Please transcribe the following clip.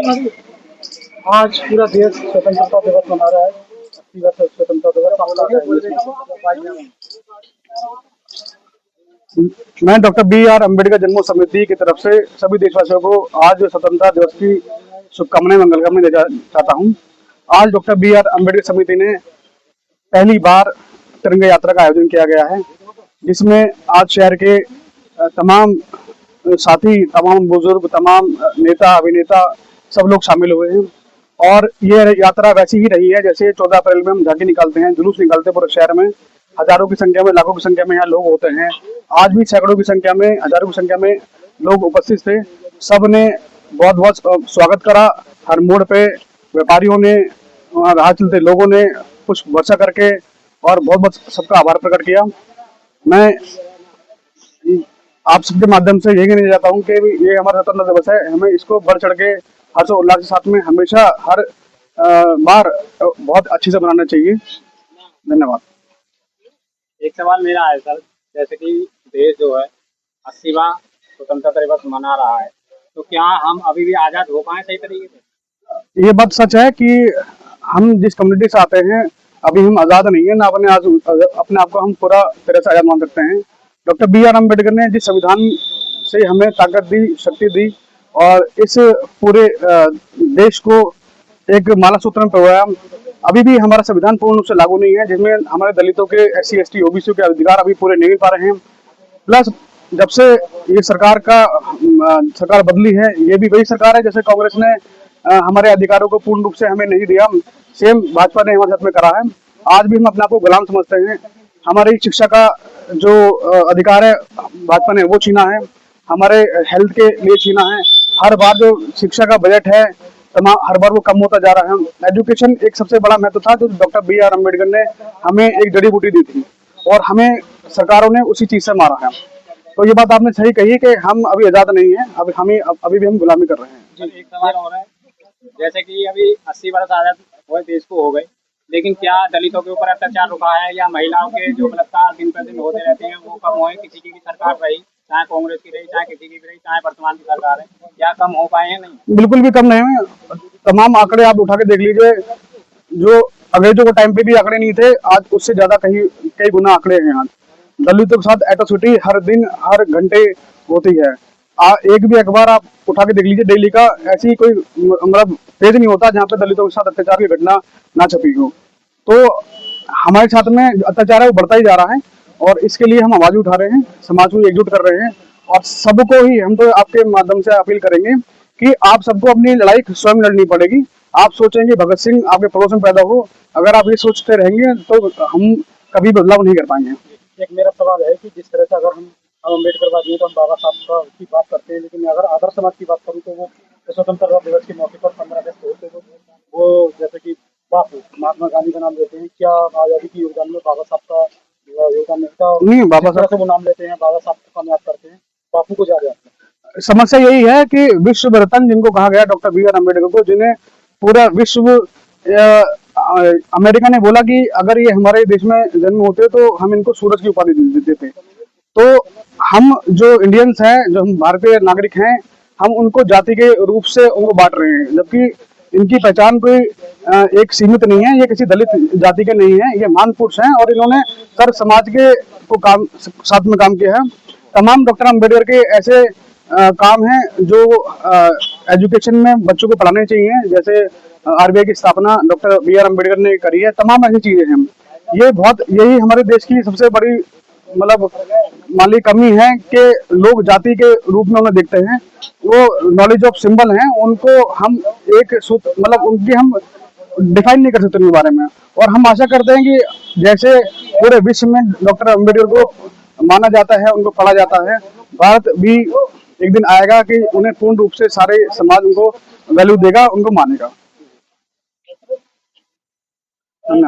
आज पूरा देश स्वतंत्रता दिवस मना रहा है। 80 वर्ष स्वतंत्रता दिवस। मैं डॉक्टर बी.आर. अम्बेडकर जन्म समिति की तरफ से सभी देशवासियों को आज स्वतंत्रता दिवस की शुभकामनाएं मंगल कामनाएं देना चाहता हूं। आज डॉक्टर बी.आर. अम्बेडकर समिति ने पहली बार तिरंगा यात्रा का आयोजन किया गया है, जिसमें आज शहर के तमाम साथी, तमाम बुजुर्ग, तमाम नेता अभिनेता सब लोग शामिल हुए हैं। और ये यात्रा वैसी ही रही है जैसे 14 अप्रैल में हम झांकी निकालते हैं, जुलूस निकालते हैं पूरे शहर में। हजारों की संख्या में, लाखों की संख्या में यहाँ लोग होते हैं। आज भी सैकड़ों की संख्या में, हजारों की संख्या में लोग उपस्थित थे। सब ने बहुत बहुत स्वागत करा। हर मोड़ पे व्यापारियों ने, राह चलते लोगों ने पुष्प वर्षा करके और बहुत बहुत सबका आभार प्रकट किया। मैं आप सबके माध्यम से यही कहना चाहता हूँ कि ये हमारा स्वतंत्रता दिवस है, हमें इसको बढ़ चढ़ के हर्षोल्लास के साथ में हमेशा हर बार बहुत अच्छे से मनाना चाहिए। धन्यवाद। एक सवाल मेरा है सर, जैसे कि देश जो है 80वां स्वतंत्रता दिवस मना रहा है, तो क्या हम अभी भी आजाद हो पाए सही तरीके से? ये बात सच है कि हम जिस कम्युनिटी से आते हैं अभी हम आजाद नहीं है ना। अपने आप को हम पूरा तरह से आजाद मान सकते हैं। Doctor B R. अम्बेडकर ने जिस संविधान से हमें ताकत दी, शक्ति दी और इस पूरे देश को एक माला सूत्र में पिरोया, अभी भी हमारा संविधान पूर्ण रूप से लागू नहीं है, जिसमें हमारे दलितों के, SC, ST, OBC के अधिकार अभी पूरे नहीं मिल पा रहे हैं। प्लस जब से ये सरकार बदली है, ये भी वही सरकार है जैसे कांग्रेस ने हमारे अधिकारों को पूर्ण रूप से हमें नहीं दिया, सेम भाजपा ने हमारे साथ में करा है। आज भी हम अपने आप को गुलाम समझते हैं। हमारी शिक्षा का जो अधिकार है भाजपा ने वो छीना है, हमारे हेल्थ के लिए छीना है। हर बार जो शिक्षा का बजट है हर बार वो कम होता जा रहा है। एजुकेशन एक सबसे बड़ा महत्व था जो डॉक्टर बी.आर. अम्बेडकर ने हमें एक जड़ी बूटी दी थी और हमें सरकारों ने उसी चीज से मारा है। तो ये बात आपने सही कही कि हम अभी आजाद नहीं है, अभी भी हम गुलामी कर रहे हैं। एक सवाल और है, जैसे कि अभी 80 वर्ष आजाद हुए देश को हो गए, लेकिन क्या दलितों के ऊपर अत्याचार रुका है या महिलाओं के जो बलात्कार दिन पर दिन होते रहते हैं वो कम हुए? किसी की सरकार रही, चाहे कांग्रेस की रही, चाहे किसी की भी रही, चाहे वर्तमान की सरकार है, क्या कम हो पाए हैं? नहीं, बिल्कुल भी कम नहीं हुए। तमाम आंकड़े आप उठा के देख लीजिए, जो अंग्रेजों के टाइम पे भी आंकड़े नहीं थे, आज उससे ज्यादा कई गुना आंकड़े हैं। आज दलितों के साथ एट्रोसिटी हर दिन हर घंटे होती है। एक भी अखबार आप उठा के देख लीजिए डेली का, ऐसी कोई मतलब पेज नहीं होता जहाँ पे दलितों के साथ अत्याचार की घटना ना छपी हो। तो हमारे साथ में अत्याचार है वो बढ़ता ही जा रहा है और इसके लिए हम आवाज उठा रहे हैं, समाज को एकजुट कर रहे हैं और सबको ही हम तो आपके माध्यम से अपील करेंगे कि आप सबको अपनी लड़ाई स्वयं लड़नी पड़ेगी। आप सोचेंगे भगत सिंह आपके पड़ोस में पैदा हो, अगर आप ये सोचते रहेंगे तो हम कभी बदलाव नहीं कर पाएंगे। एक मेरा सवाल है कि जिस तरह से अगर हम अम्बेडकरवादी हैं तो हम बाबा साहब की बात करते हैं, लेकिन अगर आदर्श समाज की बात करूँ तो वो स्वतंत्रता दिवस के मौके पर 15 अगस्त होते हैं वो जैसे कि बापू महात्मा गांधी का नाम लेते हैं। क्या आजादी की योगदान में बाबा साहब का योगदान नहीं? बाबा साहब से वो नाम लेते हैं, बाबा साहब को कामयाब करते हैं, बापू को ज्यादा आते हैं। समस्या यही है कि विश्व रत्न जिनको कहा गया डॉक्टर बी.आर. अम्बेडकर को, जिन्हें पूरा विश्व अमेरिका ने बोला कि अगर ये हमारे देश में जन्म होते तो हम इनको सूरज की उपाधि देते थे। तो हम जो इंडियंस हैं, जो हम भारतीय नागरिक हैं, हम उनको जाति के रूप से उनको बांट रहे हैं, जबकि इनकी पहचान कोई एक सीमित नहीं है। ये किसी दलित जाति के नहीं है, ये महान पुरुष हैं और इन्होंने सर्व समाज के को साथ में काम किया है। तमाम डॉक्टर अम्बेडकर के ऐसे काम हैं जो एजुकेशन में बच्चों को पढ़ाने चाहिए, जैसे RBI की स्थापना डॉक्टर बी.आर. अम्बेडकर ने करी है। तमाम ऐसी चीजें हैं। यही हमारे देश की सबसे बड़ी मतलब माली कमी है कि लोग जाति के रूप में उन्हें देखते हैं। वो नॉलेज ऑफ सिंबल हैं, उनको हम एक सूत्र मतलब उनकी हम डिफाइन नहीं कर सकते उनके बारे में। और हम आशा करते हैं कि जैसे पूरे विश्व में डॉक्टर अम्बेडकर को माना जाता है, उनको पढ़ा जाता है, भारत भी एक दिन आएगा कि उन्हें पूर्ण रूप से सारे समाज उनको वैल्यू देगा, उनको मानेगा। धन्यवाद।